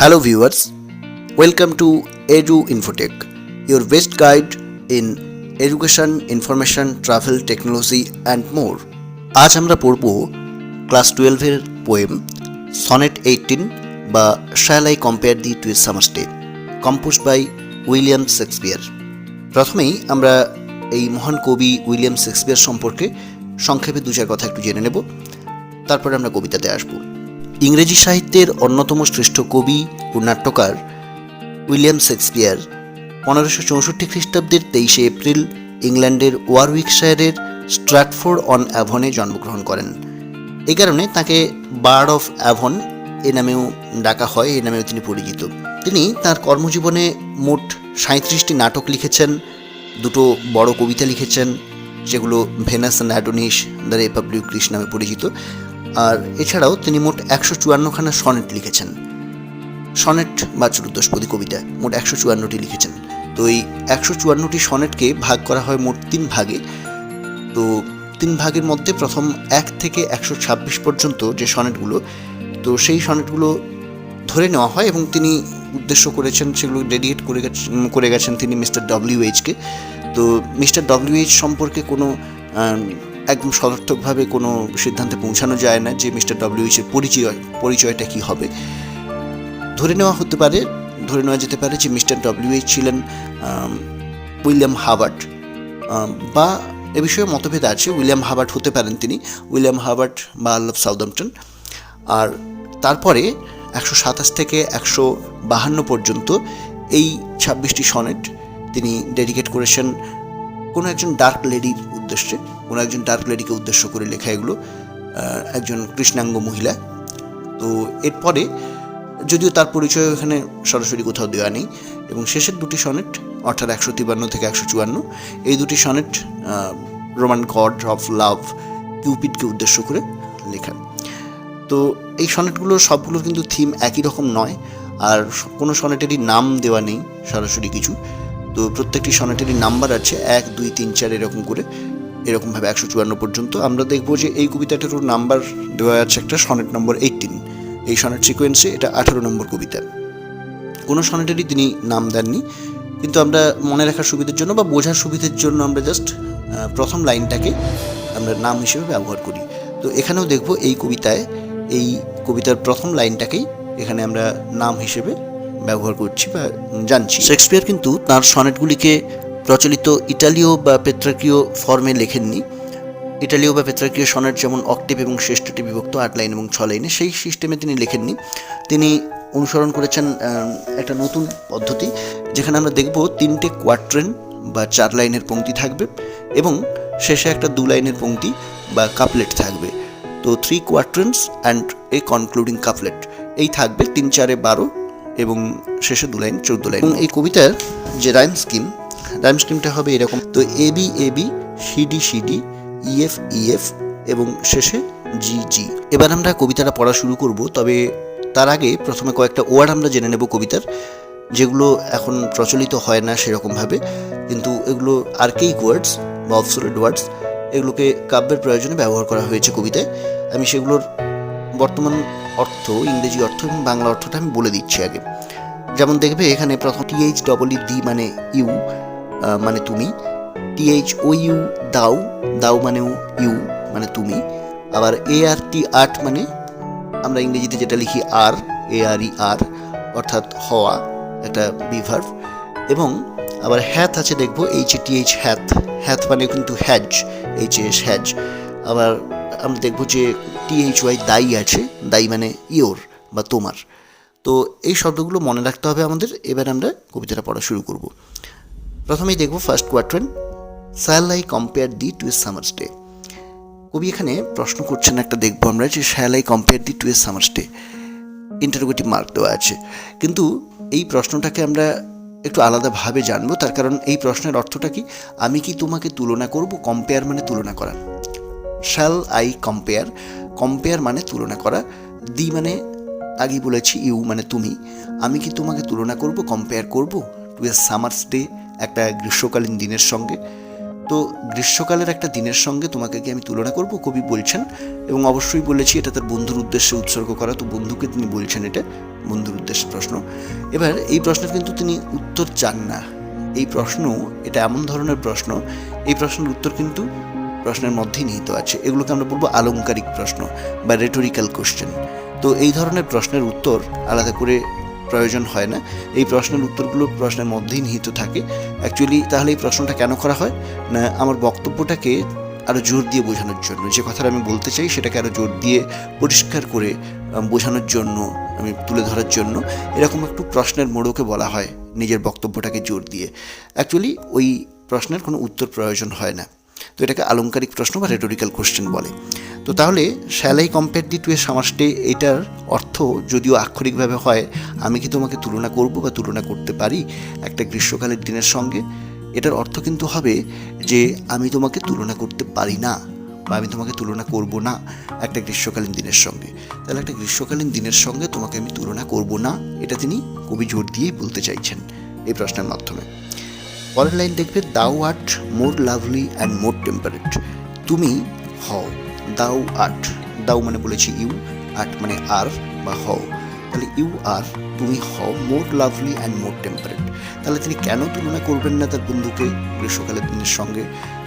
Hello viewers, welcome to Edu Infotech, your best guide in education, information, travel, technology and more. আজ আমরা পড়ব class 12 এর poem sonnet 18 বা shall I compare thee to a summer's day, composed by William Shakespeare. প্রথমেই আমরা এই মহান কবি উইলিয়াম শেক্সপিয়ার সম্পর্কে সংক্ষেপে দু চার কথা একটু জেনে নেব, তারপরে আমরা কবিতাতে আসব। ইংরেজি সাহিত্যের অন্যতম শ্রেষ্ঠ কবি ও নাট্যকার উইলিয়াম শেক্সপিয়ার 1564 খ্রিস্টাব্দের 23 এপ্রিল ইংল্যান্ডের ওয়ারউইকশায়ারের স্ট্র্যাটফোর্ড অন অ্যাভনে জন্মগ্রহণ করেন। এই কারণে তাকে বার্ড অফ অ্যাভন এ নামেও ডাকা হয়, এ নামেও তিনি পরিচিত। তিনি তার কর্মজীবনে মোট 37টি নাটক লিখেছেন, দুটো বড় কবিতা লিখেছেন যেগুলো Venus and Adonis the rape of Lucrece নামে পরিচিত, আর এছাড়াও তিনি মোট 154খানা সনেট লিখেছেন। সনেট বা চতুর্দশপদী কবিতা মোট 154টি লিখেছেন। তো এই 154টি সনেটকে ভাগ করা হয় মোট 3 ভাগে। তো 3 ভাগের মধ্যে প্রথম 1 থেকে 126 পর্যন্ত যে সনেটগুলো, তো সেই সনেটগুলো ধরে নেওয়া হয় এবং তিনি উদ্দেশ্য করেছেন, সেগুলো ডেডিকেট করে গেছেন তিনি মিস্টার ডব্লিউ.এইচকে। তো মিস্টার ডব্লিউ.এইচ সম্পর্কে কোনো একদম সদর্থকভাবে কোনো সিদ্ধান্তে পৌঁছানো যায় না যে মিস্টার ডব্লিউ.এইচের পরিচয়টা কী হবে। ধরে নেওয়া যেতে পারে যে মিস্টার ডব্লিউ.এইচ ছিলেন উইলিয়াম হাবার্ট, বা এ বিষয়ে মতভেদ আছে, উইলিয়াম হাবার্ট হতে পারেন তিনি, উইলিয়াম হাবার্ট বা আর্ল অফ সাউদাম্পটন। আর তারপরে 127 থেকে 152 পর্যন্ত এই 26টি সনেট তিনি ডেডিকেট করেছেন কোনো একজন ডার্ক লেডির উদ্দেশ্যে, কোনো একজন ডার্ক লেডিকে উদ্দেশ্য করে লেখা এগুলো, একজন কৃষ্ণাঙ্গ মহিলা। তো এরপরে যদিও তার পরিচয় এখানে সরাসরি কোথাও দেওয়া নেই, এবং শেষের দুটি সনেট অর্থাৎ 153 থেকে 154, এই দুটি sonnet Roman god of love কিউপিডকে উদ্দেশ্য করে লেখা। তো এই সনেটগুলোর সবগুলোর কিন্তু থিম একই রকম নয়, আর কোনো সনেটেরই নাম দেওয়া নেই সরাসরি কিছু। তো প্রত্যেকটি সনেটেরই নাম্বার আছে 1, 2, 3, 4 এরকম করে, এরকমভাবে 154 পর্যন্ত। আমরা দেখব যে এই কবিতাটারও নাম্বার দেওয়া আছে একটা সনেট নম্বর 18, এই সনেট সিকোয়েন্সে এটা 18 নম্বর কবিতা। কোনো সনেটেরই তিনি নাম দেননি, কিন্তু আমরা মনে রাখার সুবিধার জন্য বা বোঝার সুবিধার জন্য আমরা জাস্ট প্রথম লাইনটাকে আমরা নাম হিসেবে ব্যবহার করি। তো এখানেও দেখব এই কবিতার প্রথম লাইনটাকেই এখানে আমরা নাম হিসেবে ব্যবহার করছি বা জানছি। শেক্সপিয়ার কিন্তু তাঁর সনেটগুলিকে প্রচলিত ইটালীয় বা পেত্রাকীয় ফর্মে লেখেননি। ইটালীয় বা পেত্রাকীয় সনেট যেমন অক্টেভ এবং ষষ্ঠটি বিভক্ত 8 লাইন এবং 6 লাইনে, সেই সিস্টেমে তিনি লেখেননি। তিনি অনুসরণ করেছেন একটা নতুন পদ্ধতি, যেখানে আমরা দেখব 3টে কোয়াট্রেন বা 4 লাইনের পংক্তি থাকবে এবং শেষে একটা 2 লাইনের পংক্তি বা কাপলেট থাকবে। তো 3 quatrains and a concluding couplet, এই থাকবে 3 4 12 এবং শেষে 2 লাইন 14 লাইন। এবং এই কবিতার যে রাইম স্কিমটা হবে এরকম। তো A B A B, C D C D, E F E F এবং শেষে জি জি। এবার আমরা কবিতাটা পড়া শুরু করব, তবে তার আগে প্রথমে কয়েকটা ওয়ার্ড আমরা জেনে নেব কবিতার, যেগুলো এখন প্রচলিত হয় না সেরকমভাবে, কিন্তু এগুলো আর্কেইক ওয়ার্ডস বা অবসোলেট ওয়ার্ডস, এগুলোকে কাব্যের প্রয়োজনে ব্যবহার করা হয়েছে কবিতায়। আমি সেগুলোর বর্তমান অর্থ, ইংরেজি অর্থ এবং বাংলা অর্থটা আমি বলে দিচ্ছি আগে। যেমন দেখবে এখানে প্রথম THEED মানে ইউ, মানে তুমি। THOU দাও, দাও মানেও ইউ মানে তুমি। আবার ART আর্ট মানে আমরা ইংরেজিতে যেটা লিখি আর, ARE আর, অর্থাৎ হওয়া, একটা বিভার্ব। এবং আবার হ্যাথ আছে দেখবো HATH, হ্যাথ মানে কিন্তু হ্যাজ, HAS হ্যাজ। আবার আমরা দেখবো যে THY দাই আছে, দাই মানে ইয়োর বা তোমার। তো এই শব্দগুলো মনে রাখতে হবে আমাদের। এবার আমরা কবিতাটা পড়া শুরু করব। প্রথমেই দেখবো first quatrain, shall I compare thee to a summer's day. কবি এখানে প্রশ্ন করছেন একটা, দেখবো আমরা যে shall I compare thee to a summer's day, interrogative mark দেওয়া আছে। কিন্তু এই প্রশ্নটাকে আমরা একটু আলাদাভাবে জানবো, তার কারণ এই প্রশ্নের অর্থটা কি, আমি কি তোমাকে তুলনা করব। কম্পেয়ার মানে তুলনা করা, শ্যাল আই কম্পেয়ার মানে তুলনা করা, দি মানে আগেই বলেছি ইউ মানে তুমি, আমি কি তোমাকে তুলনা করব, কম্পেয়ার করব টু এ সামার্স ডে, একটা গ্রীষ্মকালীন দিনের সঙ্গে। তো গ্রীষ্মকালের একটা দিনের সঙ্গে তোমাকে কি আমি তুলনা করব, কবি বলছেন। এবং অবশ্যই বলেছি এটা তার বন্ধুর উদ্দেশ্যে উৎসর্গ করা, তো বন্ধুকে তিনি বলছেন এটা। বন্ধুর উদ্দেশ্যে প্রশ্ন। এবার এই প্রশ্নের কিন্তু তিনি উত্তর চান না। এই প্রশ্ন এটা এমন ধরনের প্রশ্ন, এই প্রশ্নের উত্তর কিন্তু প্রশ্নের মধ্যেই নিহিত আছে। এগুলোকে আমরা বলবো আলংকারিক প্রশ্ন বা রেটোরিক্যাল কোশ্চেন। তো এই ধরনের প্রশ্নের উত্তর আলাদা করে প্রয়োজন হয় না, এই প্রশ্নের উত্তরগুলো প্রশ্নের মধ্যেই নিহিত থাকে। অ্যাকচুয়ালি তাহলে এই প্রশ্নটা কেন করা হয় না, আমার বক্তব্যটাকে আরও জোর দিয়ে বোঝানোর জন্য, যে কথাটা আমি বলতে চাই সেটাকে আরও জোর দিয়ে পরিষ্কার করে বোঝানোর জন্য, আমি তুলে ধরার জন্য এরকম একটু প্রশ্নের মোড়কে বলা হয় নিজের বক্তব্যটাকে জোর দিয়ে। অ্যাকচুয়ালি ওই প্রশ্নের কোনো উত্তর প্রয়োজন হয় না। তো এটাকে আলংকারিক প্রশ্ন বা রেটোরিক্যাল কোশ্চেন বলে। তো তাহলে shall I compare thee to a summer's day, এটার অর্থ যদিও আক্ষরিকভাবে হয় আমি কি তোমাকে তুলনা করব বা তুলনা করতে পারি একটা গ্রীষ্মকালের দিনের সঙ্গে, এটার অর্থ কিন্তু হবে যে আমি তোমাকে তুলনা করতে পারি না বা আমি তোমাকে তুলনা করব না একটা গ্রীষ্মকালীন দিনের সঙ্গে। তাহলে একটা গ্রীষ্মকালীন দিনের সঙ্গে তোমাকে আমি তুলনা করব না, এটা তিনি কবি জোর দিয়েই বলতে চাইছেন এই প্রশ্নের মাধ্যমে। পরের লাইন দেখবে, দাউ art more lovely and more temperate, তুমি হও, দাউ আর্ট, দাউ মানে বলেছি ইউ, আর্ট মানে আর বা হও, তাহলে ইউ আর, তুমি হও, more lovely and more temperate. তাহলে তিনি কেন তুলনা করবেন না তার বন্ধুকে গ্রীষ্মকালের দিনের সঙ্গে,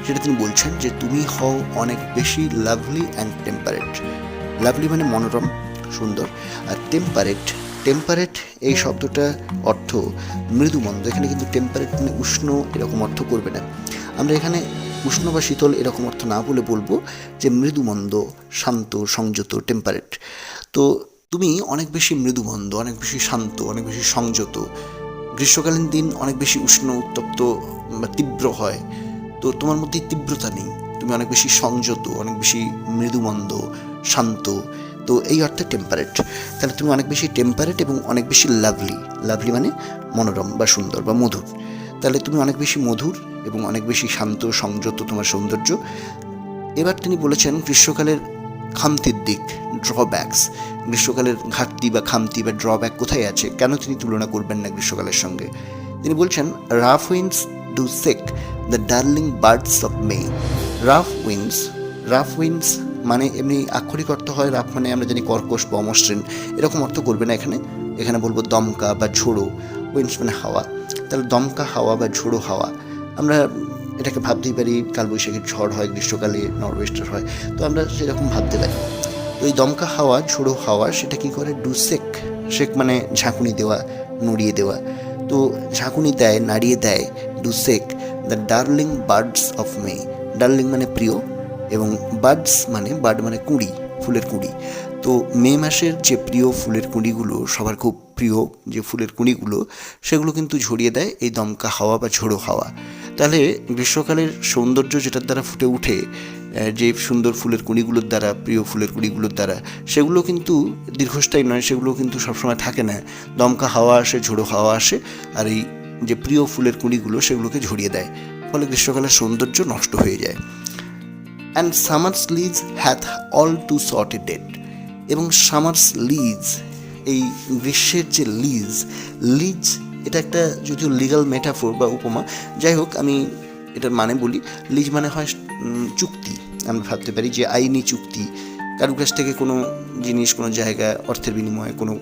সেটা তিনি বলছেন যে তুমি হও অনেক বেশি লাভলি অ্যান্ড টেম্পারেট। লাভলি মানে মনোরম, সুন্দর, আর টেম্পারেট, টেম্পারেট এই শব্দটা অর্থ মৃদুমন্দ। এখানে কিন্তু টেম্পারেট মানে উষ্ণ এরকম অর্থ করবে না, আমরা এখানে উষ্ণ বা শীতল এরকম অর্থ না বলে বলবো যে মৃদুমন্দ, শান্ত, সংযত, টেম্পারেট। তো তুমি অনেক বেশি মৃদুমন্দ, অনেক বেশি শান্ত, অনেক বেশি সংযত। গ্রীষ্মকালীন দিন অনেক বেশি উষ্ণ, উত্তপ্ত বা তীব্র হয়, তো তোমার মধ্যে তীব্রতা নেই, তুমি অনেক বেশি সংযত, অনেক বেশি মৃদুমন্দ, শান্ত। তো এই অর্থে টেম্পারেট। তাহলে তুমি অনেক বেশি টেম্পারেট এবং অনেক বেশি লাভলি, লাভলি মানে মনোরম বা সুন্দর বা মধুর। তাহলে তুমি অনেক বেশি মধুর এবং অনেক বেশি শান্ত, সংযত তোমার সৌন্দর্য। এবার তিনি বলেছেন গ্রীষ্মকালের খামতির দিক, ড্রব্যাকস, গ্রীষ্মকালের ঘাটতি বা খামতি বা ড্রব্যাক কোথায় আছে, কেন তিনি তুলনা করবেন না গ্রীষ্মকালের সঙ্গে। তিনি বলছেন, rough winds do shake the darling birds of May. Rough winds, rough winds মানে এমনি আক্ষরিক অর্থ হয় রাফ মানে আমরা জানি কর্কশ বা অমসৃণ, এরকম অর্থ করবে না এখানে। এখানে বলবো দমকা বা ঝোড়ো, উইন্ডস মানে হাওয়া। তাহলে দমকা হাওয়া বা ঝোড়ো হাওয়া, আমরা এটাকে ভাবতেই পারি কালবৈশাখীর ঝড় হয় গ্রীষ্মকালে, নরওয়েস্টার হয়, তো আমরা সেরকম ভাবতে পারি। তো এই দমকা হাওয়া, ঝোড়ো হাওয়া, সেটা কী করে, ডু সেক, শেক মানে ঝাঁকুনি দেওয়া, নড়িয়ে দেওয়া। তো ঝাঁকুনি দেয়, নাড়িয়ে দেয়, do shake the darling birds of May. Darling মানে প্রিয় এবং বার্ডস মানে, বার্ড মানে কুঁড়ি, ফুলের কুঁড়ি। তো মে মাসের যে প্রিয় ফুলের কুঁড়িগুলো, সবার খুব প্রিয় যে ফুলের কুঁড়িগুলো, সেগুলো কিন্তু ঝরিয়ে দেয় এই দমকা হাওয়া বা ঝোড়ো হাওয়া। তাহলে গ্রীষ্মকালের সৌন্দর্য যেটার দ্বারা ফুটে উঠে, যে সুন্দর ফুলের কুঁড়িগুলোর দ্বারা, প্রিয় ফুলের কুঁড়িগুলোর দ্বারা, সেগুলো কিন্তু দীর্ঘস্থায়ী নয়, সেগুলো কিন্তু সবসময় থাকে না। দমকা হাওয়া আসে, ঝোড়ো হাওয়া আসে, আর এই যে প্রিয় ফুলের কুঁড়িগুলো সেগুলোকে ঝরিয়ে দেয়, ফলে গ্রীষ্মকালের সৌন্দর্য নষ্ট হয়ে যায়। And summer's lease hath all too short a date. এবং সামার্স লিজ, এই গ্রীষ্মের যে লিজ, লিজ এটা একটা যদিও লিগাল মেটাফোর বা উপমা, যাই হোক আমি এটার মানে বলি। লিজ মানে হয় চুক্তি, আমরা ভাবতে পারি যে আইনি চুক্তি, কারোর কাছ থেকে কোনো জিনিস, কোনো জায়গা অর্থের বিনিময়ে কোনো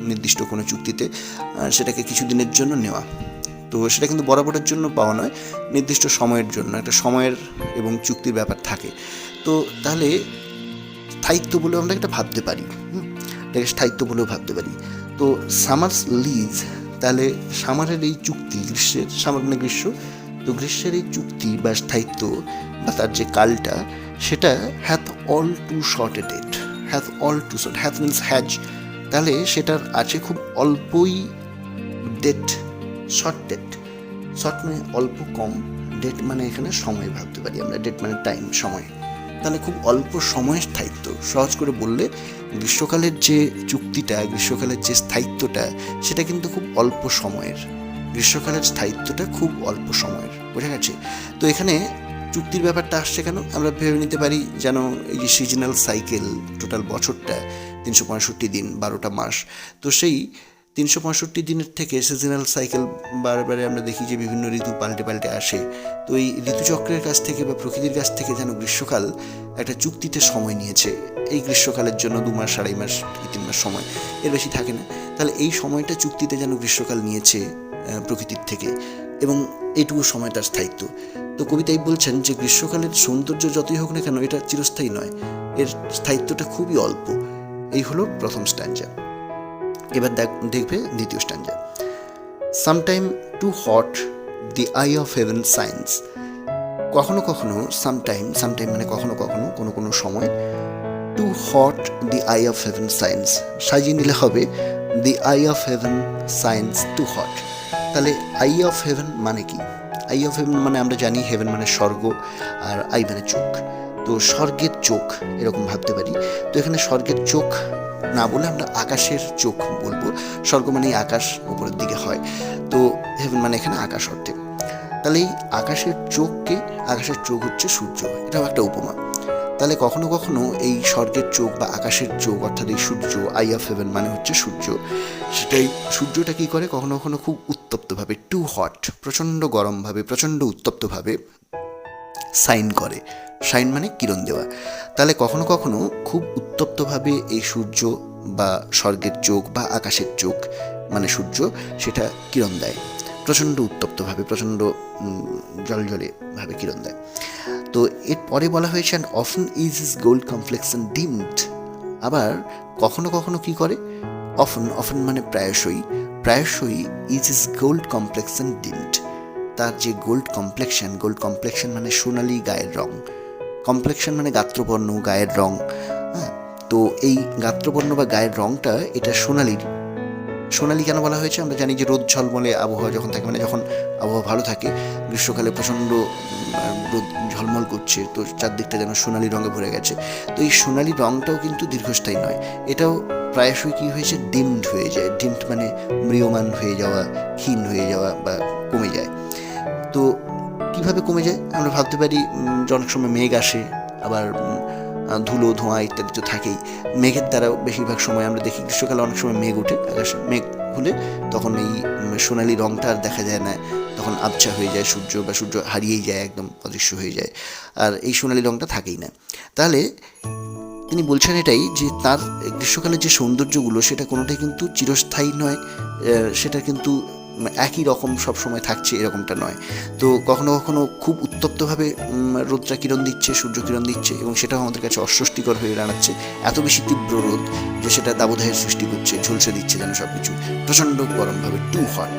নির্দিষ্ট কোনো চুক্তিতে সেটাকে কিছুদিনের জন্য নেওয়া। তো সেটা কিন্তু বরাবরের জন্য পাওয়া নয়, নির্দিষ্ট সময়ের জন্য, একটা সময়ের এবং চুক্তির ব্যাপার থাকে। তো তাহলে স্থায়িত্ব বলেও আমরা এটা ভাবতে পারি, এটাকে স্থায়িত্ব বলেও ভাবতে পারি। তো সামার্স লিজ, তাহলে সামারের এই চুক্তি, গ্রীষ্মের, সামার মানে গ্রীষ্ম, তো গ্রীষ্মের এই চুক্তি বা স্থায়িত্ব বা তার যে কালটা, সেটা hath all too short a date. Hath all too short, hath means has, তাহলে সেটার আছে খুব অল্পই ডেট, শর্ট ডেট। শর্ট মানে অল্প, কম, ডেট মানে এখানে সময় ভাবতে পারি আমরা, ডেট মানে টাইম, সময়। তাহলে খুব অল্প সময়ের স্থায়িত্ব, সহজ করে বললে গ্রীষ্মকালের যে চুক্তিটা, গ্রীষ্মকালের যে স্থায়িত্বটা, সেটা কিন্তু খুব অল্প সময়ের। গ্রীষ্মকালের স্থায়িত্বটা খুব অল্প সময়ের, বোঝা গেছে? তো এখানে চুক্তির ব্যাপারটা আসছে কেন, আমরা ভেবে নিতে পারি যেন এই যে সিজনাল সাইকেল, টোটাল বছরটা 365 দিন, 12টা মাস, তো সেই 365 দিনের থেকে সিজনাল সাইকেল বারে আমরা দেখি যে বিভিন্ন ঋতু পাল্টে পাল্টে আসে। তো এই ঋতুচক্রের কাছ থেকে বা প্রকৃতির কাছ থেকে যেন গ্রীষ্মকাল একটা চুক্তিতে সময় নিয়েছে, এই গ্রীষ্মকালের জন্য 2 মাস 2.5 মাস কি 3 মাস সময়, এর বেশি থাকে না। তাহলে এই সময়টা চুক্তিতে যেন গ্রীষ্মকাল নিয়েছে প্রকৃতির থেকে, এবং এইটুকু সময় তার স্থায়িত্ব। তো কবিতাই বলছেন যে গ্রীষ্মকালের সৌন্দর্য যতই হোক না কেন এটা চিরস্থায়ী নয়, এর স্থায়িত্বটা খুবই অল্প। এই হলো প্রথম স্ট্যাঞ্জা। এবার দেখবে দ্বিতীয় stanza. Sometime too hot the eye of heaven shines. কখনো কখনো সামটাইম মানে কখনো কখনো কোনো কোনো সময়, too hot the eye of heaven shines সাজিয়ে নিলে হবে the eye of heaven shines too hot. তাহলে আই অফ হেভেন মানে কি? আই অফ হেভেন মানে আমরা জানি হেভেন মানে স্বর্গ, আর আই মানে চোখ। তো স্বর্গের চোখ এরকম ভাবতে পারি। তো এখানে স্বর্গের চোখ না বলে আমরা আকাশের চোখ বলবো। স্বর্গ মানেই আকাশ, উপরের দিকে হয়। তো হেভেন মানে এখানে আকাশ অর্থে। তাহলে এই আকাশের চোখকে, আকাশের চোখ হচ্ছে সূর্য, এটাও একটা উপমা। তাহলে কখনো কখনো এই স্বর্গের চোখ বা আকাশের চোখ অর্থাৎ এই সূর্য, আই অফ হেভেন মানে হচ্ছে সূর্য, সেটাই সূর্যটা কী করে কখনো কখনো খুব উত্তপ্তভাবে, টু হট, প্রচণ্ড গরমভাবে, প্রচণ্ড উত্তপ্তভাবে সাইন করে। সাইন মানে কিরণ দেওয়া। তাহলে কখনো কখনো খুব উত্তপ্তভাবে এই সূর্য বা স্বর্গের চোখ বা আকাশের চোখ মানে সূর্য, সেটা কিরণ দেয় প্রচণ্ড উত্তপ্তভাবে, প্রচণ্ড জলজলে ভাবে কিরণ দেয়। তো এর পরে বলা হয়েছে and often is is gold complexion deemed. আবার কখনো কখনো কি করে, অফেন মানে প্রায়শই, is is gold complexion deemed. তার যে গোল্ড কমপ্লেক্সন মানে সোনালি গায়ের রং, কমপ্লেক্সন মানে গাত্রবর্ণ, গায়ের রং। হ্যাঁ, তো এই গাত্রবর্ণ বা গায়ের রংটা এটা সোনালি কেন বলা হয়েছে? আমরা জানি যে রোদ ঝলমলে আবহাওয়া যখন থাকে, মানে যখন আবহাওয়া ভালো থাকে, গ্রীষ্মকালে প্রচণ্ড রোদ ঝলমল করছে, তো চারদিকটা যেন সোনালি রঙে ভরে গেছে। তো এই সোনালি রঙটাও কিন্তু দীর্ঘস্থায়ী নয়, এটাও প্রায়শই কী হয়েছে, ডিমড হয়ে যায়। ডিমড মানে ম্রিয়মান হয়ে যাওয়া, ক্ষীণ হয়ে যাওয়া বা কমে যায়। তো কিভাবে কমে যায় আমরা ভাবতে পারি, অনেক সময় মেঘ আসে, আবার ধুলো ধোঁয়া ইত্যাদি তো থাকেই। মেঘের দ্বারা বেশিরভাগ সময় আমরা দেখি গ্রীষ্মকালে অনেক সময় মেঘ ওঠে আকাশে, মেঘ হলে তখন এই সোনালি রঙটা আর দেখা যায় না, তখন আবছা হয়ে যায় সূর্য, বা সূর্য হারিয়েই যায়, একদম অদৃশ্য হয়ে যায়, আর এই সোনালি রঙটা থাকেই না। তাহলে তিনি বলছেন এটাই যে তার গ্রীষ্মকালের যে সৌন্দর্যগুলো সেটা কোনোটাই কিন্তু চিরস্থায়ী নয়, সেটা কিন্তু একই রকম সবসময় থাকছে এরকমটা নয়। তো কখনো কখনো খুব উত্তপ্তভাবে রোদটা কিরণ দিচ্ছে, সূর্য কিরণ দিচ্ছে, এবং সেটাও আমাদের কাছে অস্বস্তিকর হয়ে দাঁড়াচ্ছে। এত বেশি তীব্র রোদ যে সেটা দাবদাহের সৃষ্টি করছে, ঝলসে দিচ্ছে যেন সব কিছু, প্রচণ্ড গরমভাবে, টু হট।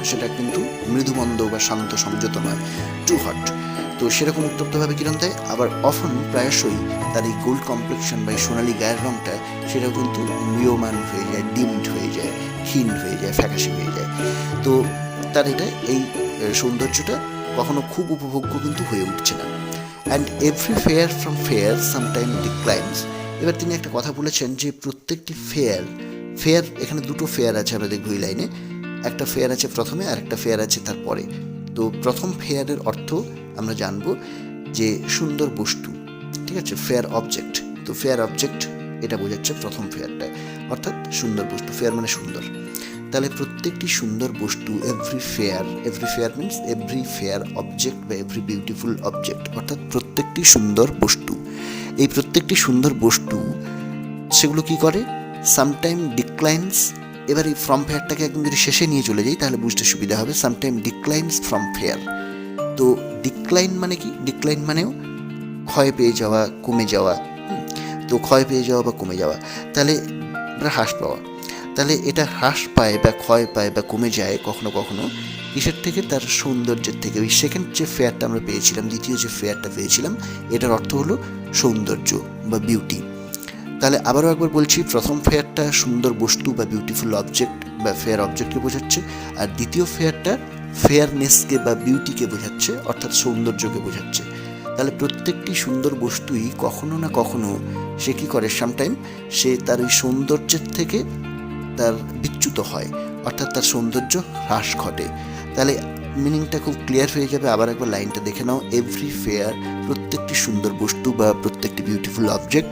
সেটা কিন্তু মৃদুমন্দ বা শান্ত সংযত নয়, টু হট। তো সেরকম উত্তপ্তভাবে কিরণ দেয়। আবার অফন প্রায়শই তার এই গোল্ড কমপ্লেক্সন বা এই সোনালি গায়ের রঙটা সেটাও কিন্তু ম্রিয়মান হয়ে যায়, ডিমড হয়ে যায়, ক্ষীণ হয়ে যায়, ফ্যাকাশে হয়ে যায়। তো তার এটা এই সৌন্দর্যটা কখনো খুব উপভোগ্য কিন্তু হয়ে উঠছে না। And every fair from fair sometime declines. এবার তিনি একটা কথা বলেছেন যে প্রত্যেকটি ফেয়ার, এখানে দুটো ফেয়ার আছে আমরা দেখব এই লাইনে, একটা ফেয়ার আছে প্রথমে আর একটা ফেয়ার আছে তারপরে। তো প্রথম ফেয়ারের অর্থ আমরা জানবো যে সুন্দর বস্তু, ঠিক আছে, ফেয়ার অবজেক্ট। তো ফেয়ার অবজেক্ট এটা বোঝাচ্ছে প্রথম ফেয়ারটা, অর্থাৎ সুন্দর বস্তু, ফেয়ার মানে সুন্দর। তাহলে প্রত্যেকটি সুন্দর বস্তু, every fair means every fair object বা এভরি বিউটিফুল অবজেক্ট, অর্থাৎ প্রত্যেকটি সুন্দর বস্তু। এই প্রত্যেকটি সুন্দর বস্তু সেগুলো কি করে, সামটাইম ডিক্লাইনস। এবার এই ফ্রম ফেয়ারটাকে একদম যদি শেষে নিয়ে চলে যাই তাহলে বুঝতে সুবিধা হবে, সামটাইম ডিক্লাইনস ফ্রম ফেয়ার। তো ডিক্লাইন মানে কি? ডিক্লাইন মানেও ক্ষয় পেয়ে যাওয়া, কমে যাওয়া। তো ক্ষয় পেয়ে যাওয়া বা কমে যাওয়া, তাহলে হ্রাস পাওয়া। তাহলে এটা হ্রাস পায় বা ক্ষয় পায় বা কমে যায় কখনো কখনো কিসের থেকে? তার সৌন্দর্যের থেকে। ওই সেকেন্ড যে ফেয়ারটা আমরা পেয়েছিলাম, দ্বিতীয় যে ফেয়ারটা পেয়েছিলাম, এটার অর্থ হলো সৌন্দর্য বা বিউটি। তাহলে আবারও একবার বলছি, প্রথম ফেয়ারটা সুন্দর বস্তু বা বিউটিফুল অবজেক্ট বা ফেয়ার অবজেক্টকে বোঝাচ্ছে, আর দ্বিতীয় ফেয়ারটা ফেয়ারনেসকে বা বিউটিকে বোঝাচ্ছে, অর্থাৎ সৌন্দর্যকে বোঝাচ্ছে। তাহলে প্রত্যেকটি সুন্দর বস্তুই কখনো না কখনো সে কী করে, সামটাইম সে তার ওই সৌন্দর্যের থেকে তার বিচ্যুত হয়, অর্থাৎ তার সৌন্দর্য হ্রাস ঘটে। তাহলে মিনিংটা খুব ক্লিয়ার হয়ে যাবে। আবার একবার লাইনটা দেখে নাও, এভরি ফেয়ার প্রত্যেকটি সুন্দর বস্তু বা প্রত্যেকটি beautiful object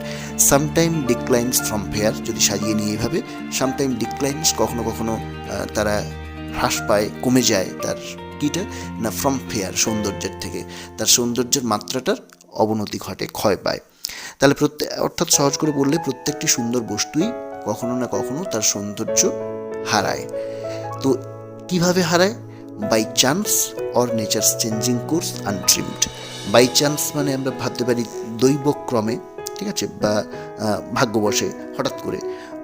sometime declines from fair, যদি সাজিয়ে নিয়ে এইভাবে, সামটাইম ডিক্লাইনস কখনো কখনো তারা হ্রাস পায়, কমে যায়, তার কিটা না, ফ্রম ফেয়ার সৌন্দর্যের থেকে, তার সৌন্দর্যের মাত্রাটার অবনতি ঘটে, ক্ষয় পায়। তাহলে অর্থাৎ সহজ করে বললে প্রত্যেকটি সুন্দর বস্তুই কখনো না কখনো তার সৌন্দর্য হারায়। তো কিভাবে হারায়? By chance or nature's changing course untrimmed. By chance মানে আমরা ভাবতে পারি দৈবক্রমে, ঠিক আছে, বা ভাগ্যবশে, হঠাৎ করে,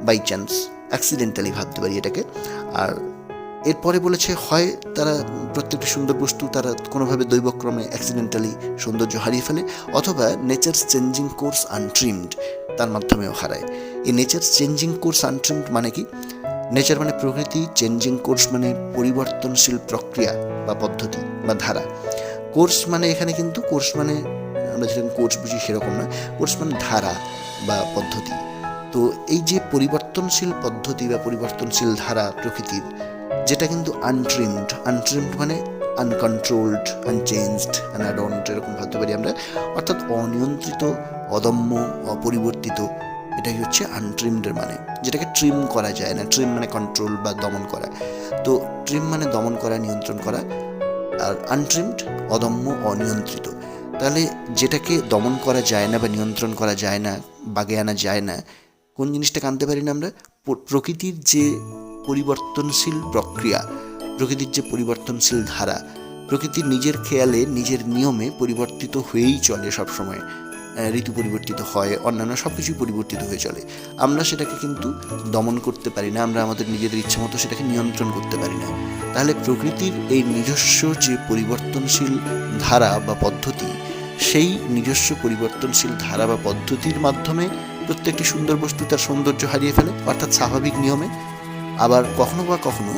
বাই চান্স, অ্যাক্সিডেন্টালি ভাবতে পারি এটাকে। আর এরপরে বলেছে হয় তারা প্রত্যেকটি সুন্দর বস্তু তারা কোনোভাবে দৈবক্রমে অ্যাক্সিডেন্টালি সৌন্দর্য হারিয়ে ফেলে, অথবা নেচার চেঞ্জিং কোর্স আনট্রিমড, তার মাধ্যমেও হারায়। এই নেচার চেঞ্জিং কোর্স আনট্রিমড মানে কি? নেচার মানে প্রকৃতি, চেঞ্জিং কোর্স মানে পরিবর্তনশীল প্রক্রিয়া বা পদ্ধতি বা ধারা। কোর্স মানে এখানে কিন্তু কোর্স মানে আমরা যেরকম কোর্স বুঝি সেরকম না, কোর্স মানে ধারা বা পদ্ধতি। তো এই যে পরিবর্তনশীল পদ্ধতি বা পরিবর্তনশীল ধারা প্রকৃতির, যেটা কিন্তু আনট্রিমড মানে আনকন্ট্রোলড, আনচেঞ্জড, আনঅ্যাডন্ড, এরকম ভাবতে পারি আমরা। অর্থাৎ অনিয়ন্ত্রিত, অদম্য, অপরিবর্তিত, এটাই হচ্ছে আনট্রিমডের মানে, যেটাকে ট্রিম করা যায় না। ট্রিম মানে কন্ট্রোল বা দমন করা, তো ট্রিম মানে দমন করা, নিয়ন্ত্রণ করা, আর আনট্রিমড অদম্য, অনিয়ন্ত্রিত। তাহলে যেটাকে দমন করা যায় না বা নিয়ন্ত্রণ করা যায় না, বাগে আনা যায় না, কোন জিনিসটাকে আনতে পারি না আমরা? প্রকৃতির যে পরিবর্তনশীল প্রক্রিয়া, প্রকৃতির যে পরিবর্তনশীল ধারা, প্রকৃতির নিজের খেয়ালে, নিজের নিয়মে পরিবর্তিত হয়েই চলে সবসময়। ঋতু পরিবর্তিত হয়, অন্যান্য সব কিছুই পরিবর্তিত হয়ে চলে। আমরা সেটাকে কিন্তু দমন করতে পারি না, আমরা আমাদের নিজেদের ইচ্ছা মতো সেটাকে নিয়ন্ত্রণ করতে পারি না। তাহলে প্রকৃতির এই নিজস্ব যে পরিবর্তনশীল ধারা বা পদ্ধতি, সেই নিজস্ব পরিবর্তনশীল ধারা বা পদ্ধতির মাধ্যমে প্রত্যেকটি সুন্দর বস্তু তার সৌন্দর্য হারিয়ে ফেলে, অর্থাৎ স্বাভাবিক নিয়মে। আবার কখনো বা কখনো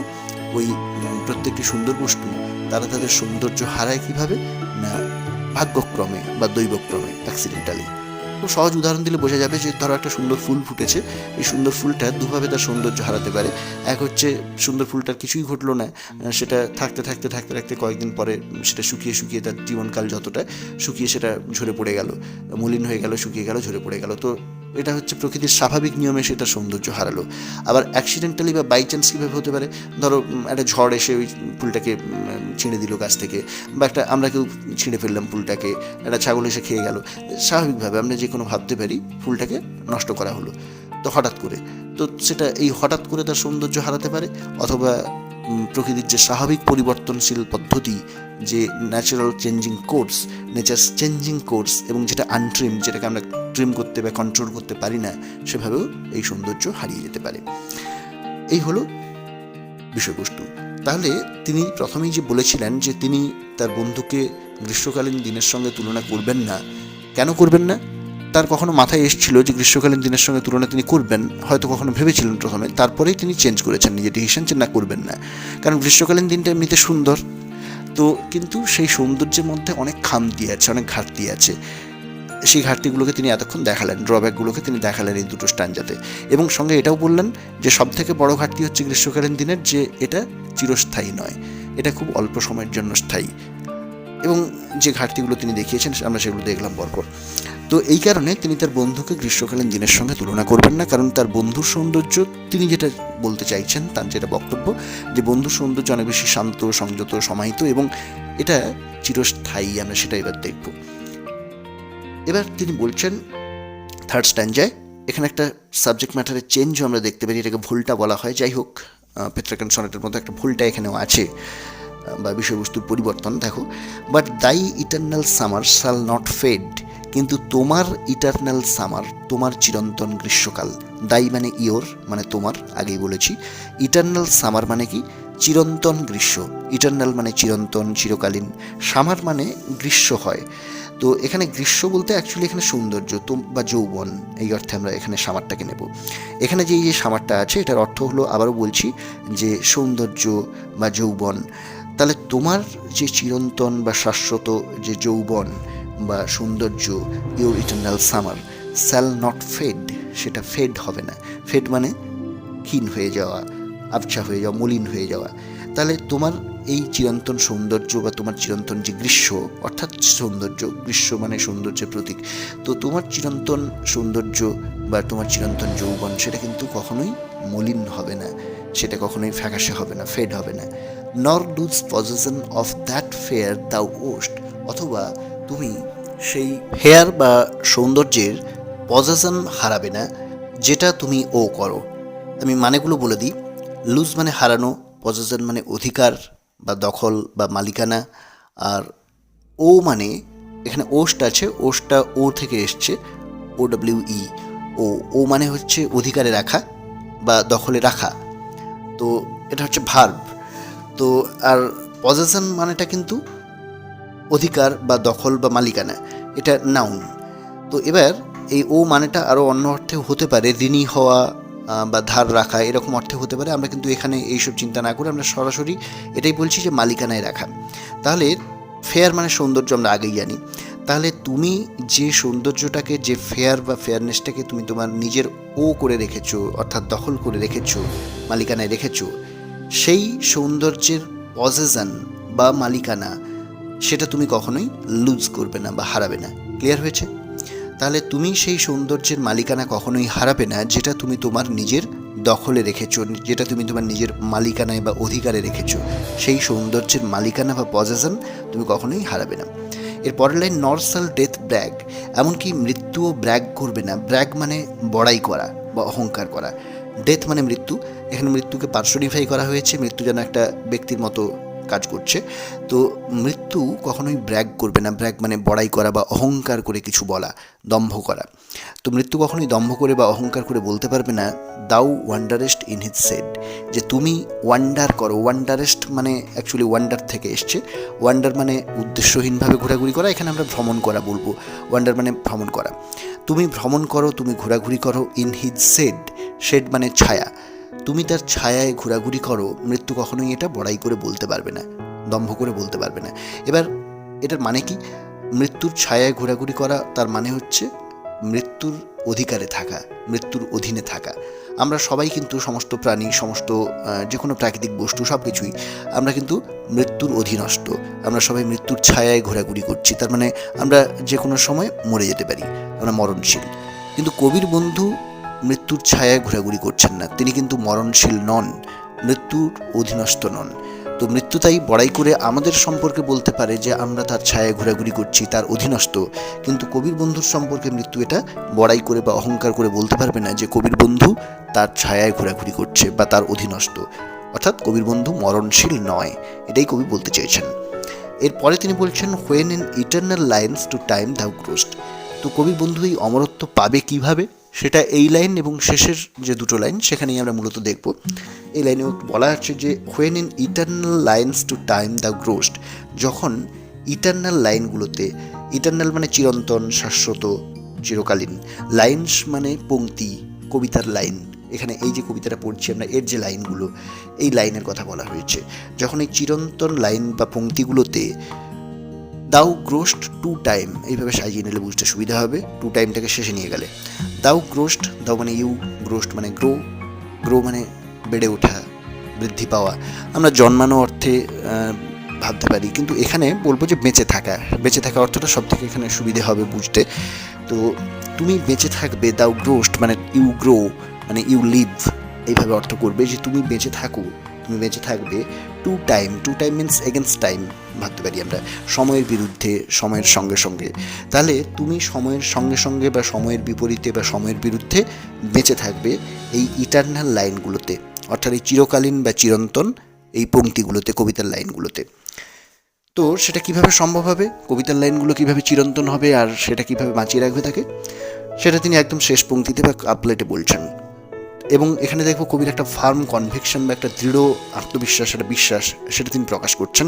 ওই প্রত্যেকটি সুন্দর বস্তু তারা তাদের সৌন্দর্য হারায় কিভাবে না? ভাগ্যক্রমে বা দৈবক্রমে, অ্যাক্সিডেন্টালি। খুব সহজ উদাহরণ দিলে বোঝা যাবে যে ধরো একটা সুন্দর ফুল ফুটেছে, এই সুন্দর ফুলটা দুভাবে তার সৌন্দর্য হারাতে পারে। এক হচ্ছে সুন্দর ফুলটার কিছুই ঘটলো না, সেটা থাকতে থাকতে থাকতে থাকতে কয়েকদিন পরে সেটা শুকিয়ে শুকিয়ে তার জীবনকাল যতটা শুকিয়ে সেটা ঝরে পড়ে গেল, মলিন হয়ে গেল, শুকিয়ে গেল, ঝরে পড়ে গেল। তো এটা হচ্ছে প্রকৃতির স্বাভাবিক নিয়মে সেটা সৌন্দর্য হারালো। আবার অ্যাক্সিডেন্টালি বা বাই চান্স কীভাবে হতে পারে? ধরো একটা ঝড় এসে ওই ফুলটাকে ছিঁড়ে দিল গাছ থেকে, বা একটা আমরা কেউ ছিঁড়ে ফেললাম ফুলটাকে, একটা ছাগল এসে খেয়ে গেল। স্বাভাবিকভাবে আমরা যে কোনো ভাবতে পারি ফুলটাকে নষ্ট করা হলো, তো হঠাৎ করে, তো সেটা এই হঠাৎ করে তার সৌন্দর্য হারাতে পারে। অথবা প্রকৃতির যে স্বাভাবিক পরিবর্তনশীল পদ্ধতি, যে natural changing course, nature changing course, এবং যেটা আনট্রিম, যেটাকে আমরা ট্রিম করতে বা কন্ট্রোল করতে পারি না, সেভাবেও এই সৌন্দর্য হারিয়ে যেতে পারে। এই হলো বিষয়বস্তু। তাহলে তিনি প্রথমেই যে বলেছিলেন যে তিনি তার বন্ধুকে গ্রীষ্মকালীন দিনের সঙ্গে তুলনা করবেন না। কেন করবেন না? তার কখনো মাথায় এসেছিল যে গ্রীষ্মকালীন দিনের সঙ্গে তুলনা তিনি করবেন, হয়তো কখনো ভেবেছিলেন প্রথমে, তারপরেই তিনি চেঞ্জ করেছেন নিজের ডিসিশন যে না, করবেন না। কারণ গ্রীষ্মকালীন দিনটা এমনিতে সুন্দর, তো কিন্তু সেই সৌন্দর্যের মধ্যে অনেক খামতি আছে, অনেক ঘাটতি আছে। সেই ঘাটতিগুলোকে তিনি এতক্ষণ দেখালেন, ড্রব্যাকগুলোকে তিনি দেখালেন এই দুটো স্ট্যান্জাতে। এবং সঙ্গে এটাও বললেন যে সবথেকে বড় ঘাটতি হচ্ছে গ্রীষ্মকালীন দিনের, যে এটা চিরস্থায়ী নয়, এটা খুব অল্প সময়ের জন্য স্থায়ী। এবং যে ঘাটতিগুলো তিনি দেখিয়েছেন আমরা সেগুলো দেখলাম পরপর। তো এই কারণে তিনি তার বন্ধুকে গ্রীষ্মকালীন দিনের সঙ্গে তুলনা করবেন না, কারণ তার বন্ধুর সৌন্দর্য, তিনি যেটা বলতে চাইছেন, তার যেটা বক্তব্য, যে বন্ধুর সৌন্দর্য অনেক বেশি শান্ত, সংযত, সমাহিত, এবং এটা চিরস্থায়ী। আমরা সেটা এবার দেখব। এবার তিনি বলছেন থার্ড স্ট্যান্জায়, এখানে একটা সাবজেক্ট ম্যাটারের চেঞ্জও আমরা দেখতে পারি, এটাকে ভুলটা বলা হয়। যাই হোক, পেট্রাকান সনেটের মধ্যে একটা ভুলটা এখানেও আছে, বা বিষয়বস্তুর পরিবর্তন। দেখো, বাট দাই ইটারনাল সামার শাল নট ফেড, কিন্তু তোমার ইটারনাল সামার, তোমার চিরন্তন গ্রীষ্মকাল, দাই মানে ইয়োর, মানে তোমার, আগেই বলেছি। ইটারনাল সামার মানে কি? চিরন্তন গ্রীষ্ম। ইটারনাল মানে চিরন্তন, চিরকালীন। সামার মানে গ্রীষ্ম হয়। তো এখানে গ্রীষ্ম বলতে অ্যাকচুয়ালি এখানে সৌন্দর্য বা যৌবন, এই অর্থে আমরা এখানে সামারটাকে নেব। এখানে যে সামারটা আছে, এটার অর্থ হলো, আবারও বলছি, যে সৌন্দর্য বা যৌবন। তাহলে তোমার যে চিরন্তন বা শাশ্বত যে যৌবন বা সৌন্দর্য, your eternal summer shall not fade, সেটা ফেড হবে না। ফেড মানে ক্ষীণ হয়ে যাওয়া, আবছা হয়ে যাওয়া, মলিন হয়ে যাওয়া। তাহলে তোমার এই চিরন্তন সৌন্দর্য বা তোমার চিরন্তন যে গ্রীষ্ম, অর্থাৎ সৌন্দর্য, গ্রীষ্ম মানে সৌন্দর্যের প্রতীক, তো তোমার চিরন্তন সৌন্দর্য বা তোমার চিরন্তন যৌবন, সেটা কিন্তু কখনোই মলিন হবে না, সেটা কখনোই ফ্যাকাশে হবে না, ফেড হবে না। Nor lose possession of that fair thou ow'st, অথবা তুমি সেই হেয়ার বা সৌন্দর্যের পজেশন হারাবে না যেটা তুমি ও করো। আমি মানেগুলো বলে দিই। লুজ মানে হারানো, পজেশন মানে অধিকার বা দখল বা মালিকানা, আর ও মানে এখানে ওসটা আছে, ওসটা ও থেকে এসছে, OWE। ও মানে হচ্ছে অধিকারে রাখা বা দখলে রাখা। তো এটা হচ্ছে ভার্ব। তো আর পজেশন মানেটা কিন্তু অধিকার বা দখল বা মালিকানা, এটা নাউন। তো এবার এই ও মানেটা আরও অন্য অর্থে হতে পারে, ঋণী হওয়া বা ধার রাখা, এরকম অর্থে হতে পারে। আমরা কিন্তু এখানে এইসব চিন্তা না করে আমরা সরাসরি এটাই বলছি যে মালিকানায় রাখা। তাহলে ফেয়ার মানে সৌন্দর্য আমরা আগেই জানি। তাহলে তুমি যে সৌন্দর্যটাকে, যে ফেয়ার বা ফেয়ারনেসটাকে তুমি তোমার নিজের ও করে রেখেছো, অর্থাৎ দখল করে রেখেছো, মালিকানায় রেখেছো, সেই সৌন্দর্যের পজেশন বা মালিকানা সেটা তুমি কখনোই লুজ করবে না বা হারাবে না। ক্লিয়ার হয়েছে? তাহলে তুমি সেই সৌন্দর্যের মালিকানা কখনোই হারাবে না যেটা তুমি তোমার নিজের দখলে রেখেছো, যেটা তুমি তোমার নিজের মালিকানায় বা অধিকারে রেখেছো। সেই সৌন্দর্যের মালিকানা বা পজেশন তুমি কখনোই হারাবে না। এর পরের লাইন, নরসাল ডেথ ব্র্যাগ, এমনকি মৃত্যুও ব্র্যাগ করবে না। ব্র্যাগ মানে বড়াই করা বা অহংকার করা। ডেথ মানে মৃত্যু, এখানে মৃত্যুকে পার্সোনিফাই করা হয়েছে, মৃত্যু যেন একটা ব্যক্তির মতো কাজ করছে। তো মৃত্যু কখনোই ব্র্যাগ করবে না। ব্র্যাগ মানে বড়াই করা বা অহংকার করে কিছু বলা, দম্ভ করা। তো মৃত্যু কখনোই দম্ভ করে বা অহংকার করে বলতে পারবে না দাউ ওয়ান্ডারেস্ট ইন হিজ সেড, যে তুমি ওয়ান্ডার করো। ওয়ান্ডারেস্ট মানে অ্যাকচুয়ালি ওয়ান্ডার থেকে এসছে। ওয়ান্ডার মানে উদ্দেশ্যহীনভাবে ঘোরাঘুরি করা, এখানে আমরা ভ্রমণ করা বলবো। ওয়ান্ডার মানে ভ্রমণ করা। তুমি ভ্রমণ করো, তুমি ঘোরাঘুরি করো। ইন হিজ সেড, শেড মানে ছায়া। তুমি তার ছায়ায় ঘোরাঘুরি করো। মৃত্যু কখনোই এটা বড়াই করে বলতে পারবে না, দম্ভ করে বলতে পারবে না। এবার এটার মানে কি? মৃত্যুর ছায়ায় ঘোরাঘুরি করা, তার মানে হচ্ছে মৃত্যুর অধিকারে থাকা, মৃত্যুর অধীনে থাকা। আমরা সবাই কিন্তু, সমস্ত প্রাণী, সমস্ত যে কোনো প্রাকৃতিক বস্তু, সব কিছুই আমরা কিন্তু মৃত্যুর অধীনস্থ। আমরা সবাই মৃত্যুর ছায়ায় ঘোরাঘুরি করছি, তার মানে আমরা যে কোনো সময় মরে যেতে পারি, আমরা মরণশীল। কিন্তু কবির বন্ধু মৃত্যুর ছায়ায় ঘোরাঘুরি করছেন না, তিনি কিন্তু মরণশীল নন, মৃত্যুর অধীনস্থ নন। তো মৃত্যু তাই বড়াই করে আমাদের সম্পর্কে বলতে পারে যে আমরা তার ছায়ায় ঘোরাঘুরি করছি, তার অধীনস্থ। কিন্তু কবির বন্ধুর সম্পর্কে মৃত্যু এটা বড়াই করে বা অহংকার করে বলতে পারবে না যে কবির বন্ধু তার ছায়ায় ঘোরাঘুরি করছে বা তার অধীনস্থ। অর্থাৎ কবির বন্ধু মরণশীল নয়, এটাই কবি বলতে চেয়েছেন। এরপরে তিনি বলছেন, when in eternal lines to time thou grow'st. তো কবির বন্ধু এই অমরত্ব পাবে কিভাবে, সেটা এই লাইন এবং শেষের যে দুটো লাইন সেখানেই আমরা মূলত দেখব। এই লাইনে বলা হচ্ছে যে when in eternal lines to time thou growest, যখন ইটার্নাল লাইনগুলোতে, ইটার্নাল মানে চিরন্তন, শাশ্বত, চিরকালীন, লাইন্স মানে পংক্তি, কবিতার লাইন। এখানে এই যে কবিতাটা পড়ছি আমরা, এর যে লাইনগুলো, এই লাইনের কথা বলা হয়েছে। যখন এই চিরন্তন লাইন বা পংক্তিগুলোতে দাউ গ্রোস্ট টু টাইম, এইভাবে সাজিয়ে নিলে বুঝতে সুবিধা হবে, টু টাইমটাকে শেষে নিয়ে গেলে। দাউ গ্রোস্ট, দাউ মানে ইউ, গ্রোস্ট মানে গ্রো, গ্রো মানে বেড়ে ওঠা, বৃদ্ধি পাওয়া। আমরা জন্মানো অর্থে ভাবতে পারি, কিন্তু এখানে বলবো যে বেঁচে থাকা। বেঁচে থাকা অর্থটা সব থেকে এখানে সুবিধে হবে বুঝতে। তো তুমি বেঁচে থাকবে, দাউ গ্রোস্ট মানে ইউ গ্রো, মানে ইউ লিভ, এইভাবে অর্থ করবে যে তুমি বেঁচে থাকো, তুমি বেঁচে থাকবে। To time, to time means against time ভাবতে পারি আমরা, সময়ের বিরুদ্ধে, সময়ের সঙ্গে সঙ্গে। তাহলে তুমি সময়ের সঙ্গে সঙ্গে বা সময়ের বিপরীতে বা সময়ের বিরুদ্ধে বেঁচে থাকবে এই ইটার্নাল লাইনগুলোতে, অর্থাৎ এই চিরকালীন বা চিরন্তন এই পংক্তিগুলোতে, কবিতার লাইনগুলোতে। তো সেটা কিভাবে সম্ভব হবে, কবিতার লাইনগুলো কিভাবে চিরন্তন হবে আর সেটা কিভাবে বাঁচিয়ে রাখবে তাকে, সেটা তিনি একদম শেষ পংক্তিতে বা কাপলেটে বলছেন। এবং এখানে দেখবো কবির একটা ফার্ম কনভিকশন বা একটা দৃঢ় আত্মবিশ্বাস, একটা বিশ্বাস, সেটা তিনি প্রকাশ করছেন।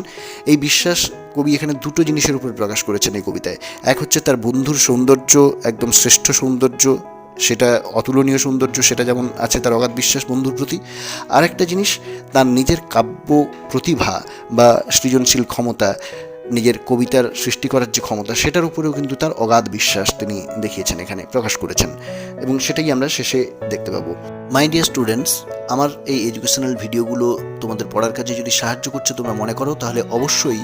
এই বিশ্বাস কবি এখানে দুটো জিনিসের উপর প্রকাশ করেছেন এই কবিতায়। এক হচ্ছে তার বন্ধুর সৌন্দর্য, একদম শ্রেষ্ঠ সৌন্দর্য, সেটা অতুলনীয় সৌন্দর্য, সেটা যেমন আছে তার অগাধ বিশ্বাস বন্ধুর প্রতি। আরেকটা জিনিস, তার নিজের কাব্য প্রতিভা বা সৃজনশীল ক্ষমতা, নিজের কবিতার সৃষ্টি করার যে ক্ষমতা, সেটার উপরেও কিন্তু তার অগাধ বিশ্বাস তিনি দেখিয়েছেন, এখানে প্রকাশ করেছেন। এবং সেটাই আমরা শেষে দেখতে পাবো। মাই ডিয়ার স্টুডেন্টস, আমার এই এডুকেশনাল ভিডিওগুলো তোমাদের পড়ার কাজে যদি সাহায্য করছে তোমরা মনে করো, তাহলে অবশ্যই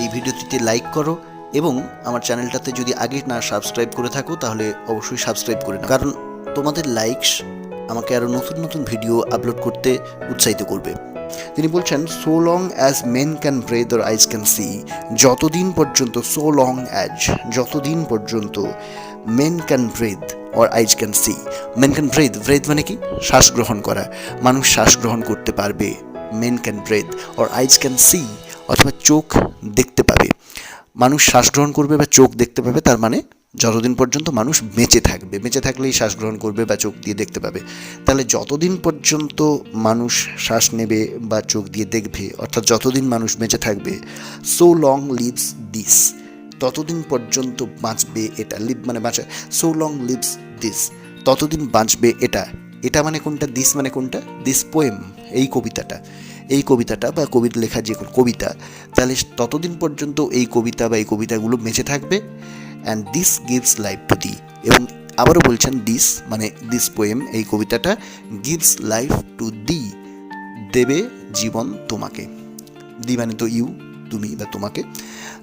এই ভিডিওটিতে লাইক করো, এবং আমার চ্যানেলটাতে যদি আগে না সাবস্ক্রাইব করে থাকো তাহলে অবশ্যই সাবস্ক্রাইব করে নাও, কারণ তোমাদের লাইকস আমাকে আরও নতুন নতুন ভিডিও আপলোড করতে উৎসাহিত করবে। তিনি বলছেন so long as men can breathe or eyes can see, যতদিন পর্যন্ত, সো লং অ্যাজ, যতদিন পর্যন্ত men can breathe or eyes can see, men can breathe, breathe মানে কি, শ্বাস গ্রহণ করা, মানুষ শ্বাস গ্রহণ করতে পারবে, main can breathe, or eyes can C অথবা চোখ দেখতে পাবে, মানুষ শ্বাস গ্রহণ করবে বা চোখ দেখতে পাবে, তার মানে যতদিন পর্যন্ত মানুষ বেঁচে থাকবে, বেঁচে থাকলেই শ্বাস গ্রহণ করবে বা চোখ দিয়ে দেখতে পাবে। তাহলে যতদিন পর্যন্ত মানুষ শ্বাস নেবে বা চোখ দিয়ে দেখবে, অর্থাৎ যতদিন মানুষ বেঁচে থাকবে, সো লং লিভস দিস, ততদিন পর্যন্ত বাঁচবে এটা, লিভ মানে বাঁচা, সো লং লিভস দিস, ততদিন বাঁচবে এটা, এটা মানে কোনটা, দিস মানে কোনটা, দিস পোয়েম, এই কবিতাটা, এই কবিতাটা বা কবির লেখা যে কবিতা, তাহলে ততদিন পর্যন্ত এই কবিতা বা এই কবিতাগুলো বেঁচে থাকবে। And this gives life to the, এবং আবারও বলছেন দিস মানে দিস পোয়েম, এই কবিতাটা, গিভস লাইফ টু দি, দেবে জীবন তোমাকে, দি মানে তো ইউ, তুমি বা তোমাকে,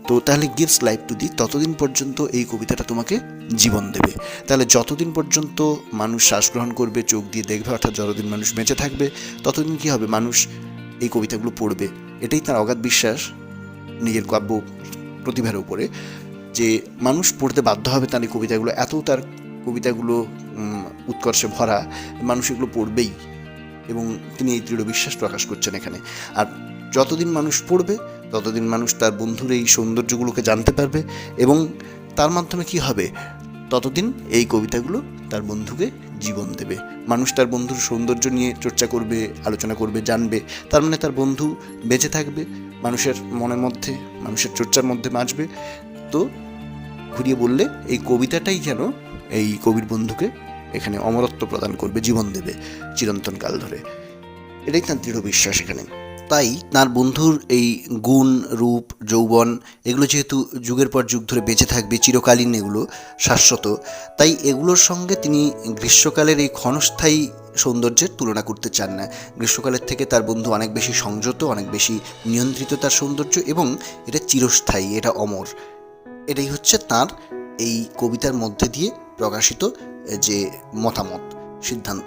তো তাহলে গিভস লাইফ টু দি, ততদিন পর্যন্ত এই কবিতাটা তোমাকে জীবন দেবে। তাহলে যতদিন পর্যন্ত মানুষ শ্বাস গ্রহণ করবে, চোখ দিয়ে দেখবে, অর্থাৎ যতদিন মানুষ বেঁচে থাকবে, ততদিন কী হবে, মানুষ এই কবিতাগুলো পড়বে। এটাই তার অগাধ বিশ্বাস নিজের কাব্য প্রতিভার উপরে, যে মানুষ পড়তে বাধ্য হবে তার এই কবিতাগুলো, এত তার কবিতাগুলো উৎকর্ষে ভরা, মানুষ এগুলো পড়বেই, এবং তিনি এই দৃঢ় বিশ্বাস প্রকাশ করছেন এখানে। আর যতদিন মানুষ পড়বে ততদিন মানুষ তার বন্ধুর এই সৌন্দর্যগুলোকে জানতে পারবে, এবং তার মাধ্যমে কি হবে, ততদিন এই কবিতাগুলো তার বন্ধুকে জীবন দেবে। মানুষ তার বন্ধুর সৌন্দর্য নিয়ে চর্চা করবে, আলোচনা করবে, জানবে, তার মানে তার বন্ধু বেঁচে থাকবে, মানুষের মনের মধ্যে, মানুষের চর্চার মধ্যে বাঁচবে। তো ঘুরিয়ে বললে এই কবিতাটাই যেন এই কবির বন্ধুকে এখানে অমরত্ব প্রদান করবে, জীবন দেবে চিরন্তন কাল ধরে, এটাই তার দৃঢ় বিশ্বাস এখানে। তাই তার বন্ধুর এই গুণ, রূপ, যৌবন এগুলো যেহেতু যুগের পর যুগ ধরে বেঁচে থাকবে, চিরকালীন, এগুলো শাশ্বত, তাই এগুলোর সঙ্গে তিনি গ্রীষ্মকালের এই ক্ষণস্থায়ী সৌন্দর্যের তুলনা করতে চান না। গ্রীষ্মকালের থেকে তার বন্ধু অনেক বেশি সংযত, অনেক বেশি নিয়ন্ত্রিত তার সৌন্দর্য, এবং এটা চিরস্থায়ী, এটা অমর। এটাই হচ্ছে তার এই কবিতার মধ্যে দিয়ে প্রকাশিত যে মতামত, সিদ্ধান্ত।